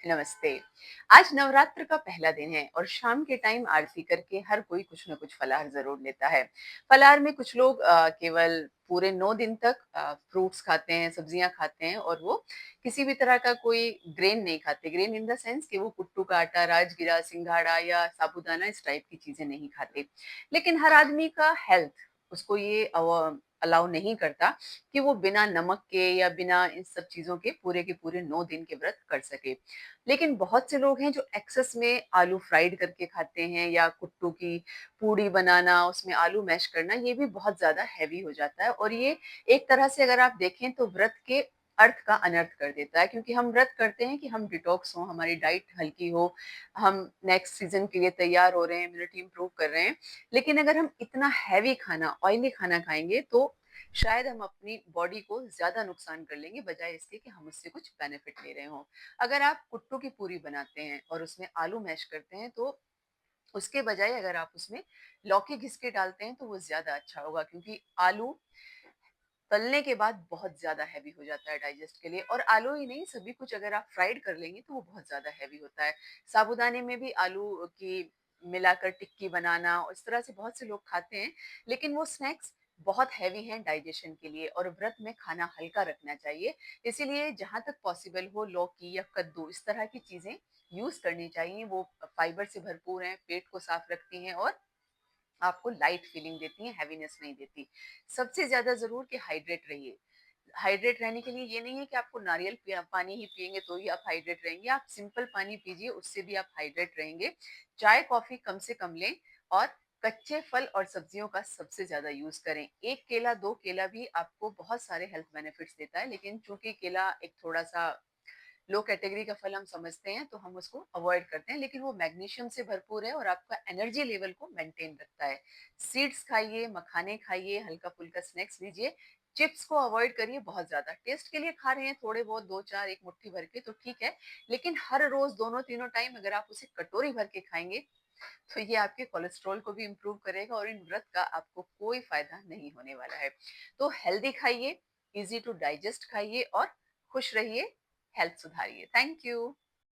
नमस्ते। आज नवरात्र का पहला दिन है और शाम के टाइम आरती करके हर कोई कुछ न कुछ फलाहार ज़रूर लेता है। फलाहार में कुछ लोग केवल पूरे 9 दिन तक फ्रूट्स खाते हैं, सब्जियाँ खाते हैं और वो किसी भी तरह का कोई ग्रेन नहीं खाते। ग्रेन इन द सेंस कि वो कुट्टू का आटा, राजगिरा, सिंघाड़ा या साबूदाना इस टाइप की चीज़ें नहीं खाते। लेकिन हर आदमी का हेल्थ उसको ये अलाउ नहीं करता कि वो बिना नमक के या बिना इन सब चीज़ों के पूरे 9 दिन के व्रत कर सके। लेकिन बहुत से लोग हैं जो एक्सेस में आलू फ्राइड करके खाते हैं या कुट्टू की पूड़ी बनाना, उसमें आलू मैश करना, ये भी बहुत ज़्यादा हेवी हो जाता है और ये एक तरह से अगर आप देखें तो व्रत के अर्थ का अनर्थ कर देता है क्योंकि हम व्रत करते हैं कि हम डिटॉक्स हों, हमारी डाइट हल्की हो, हम नेक्स्ट सीज़न के लिए तैयार हो रहे हैं, इम्यूनिटी इम्प्रूव कर रहे हैं। लेकिन अगर हम इतना हेवी खाना, ऑयली खाना खाएँगे तो शायद हम अपनी बॉडी को ज़्यादा नुकसान कर लेंगे बजाए इसके कि हम उससे कुछ बेनिफिट ले रहे हों। अगर आप कुट्टू की पूरी बनाते हैं और उसमें आलू मैश करते हैं तो उसके बजाय अगर आप उसमें लौकी घिस के डालते हैं तो वो ज़्यादा अच्छा होगा क्योंकि आलू तलने के बाद बहुत ज़्यादा हैवी हो जाता है डाइजेस्ट के लिए और आलू ही नहीं सभी कुछ अगर आप फ्राइड कर लेंगे तो वो बहुत ज़्यादा हैवी होता है। साबूदाने में भी आलू की मिलाकर टिक्की बनाना और इस तरह से बहुत से लोग खाते हैं, लेकिन वो स्नैक्स बहुत हैवी हैं डाइजेशन के लिए और व्रत में खाना हल्का रखना चाहिए। इसीलिए जहाँ तक पॉसिबल हो लौकी या कद्दू इस तरह की चीज़ें यूज़ करनी चाहिए। वो फाइबर से भरपूर हैं, पेट को साफ रखती हैं और आपको लाइट फीलिंग देती हैं, हैवीनेस नहीं देती। सबसे ज़्यादा ज़रूर कि हाइड्रेट रहिए। हाइड्रेट रहने के लिए ये नहीं है कि आपको नारियल पानी ही पिएँगे तो ही आप हाइड्रेट रहेंगे, आप सिंपल पानी पीजिए उससे भी आप हाइड्रेट रहेंगे। चाय, कॉफ़ी कम से कम लें और कच्चे फल और सब्जियों का सबसे ज़्यादा यूज़ करें। 1 केला, 2 केला भी आपको बहुत सारे हेल्थ बेनिफिट्स देता है, लेकिन चूँकि केला एक थोड़ा-सा लो कैटेगरी का फल हम समझते हैं तो हम उसको अवॉइड करते हैं, लेकिन वो मैग्नीशियम से भरपूर है और आपका एनर्जी लेवल को मेंटेन रखता है। सीड्स खाइए, मखाने खाइए, हल्का फुल्का स्नैक्स लीजिए। चिप्स को अवॉइड करिए बहुत ज्यादा, टेस्ट के लिए खा रहे हैं थोड़े बहुत, दो चार एक मुट्ठी भर के तो ठीक है, लेकिन हर रोज दोनों तीनों टाइम अगर आप उसे कटोरी भर के खाएंगे तो ये आपके कोलेस्ट्रॉल को भी इम्प्रूव करेगा और इन व्रत का आपको कोई फायदा नहीं होने वाला है। तो हेल्दी खाइए, इजी टू डाइजेस्ट खाइए और खुश रहिए, हेल्थ सुधारिए। Thank you.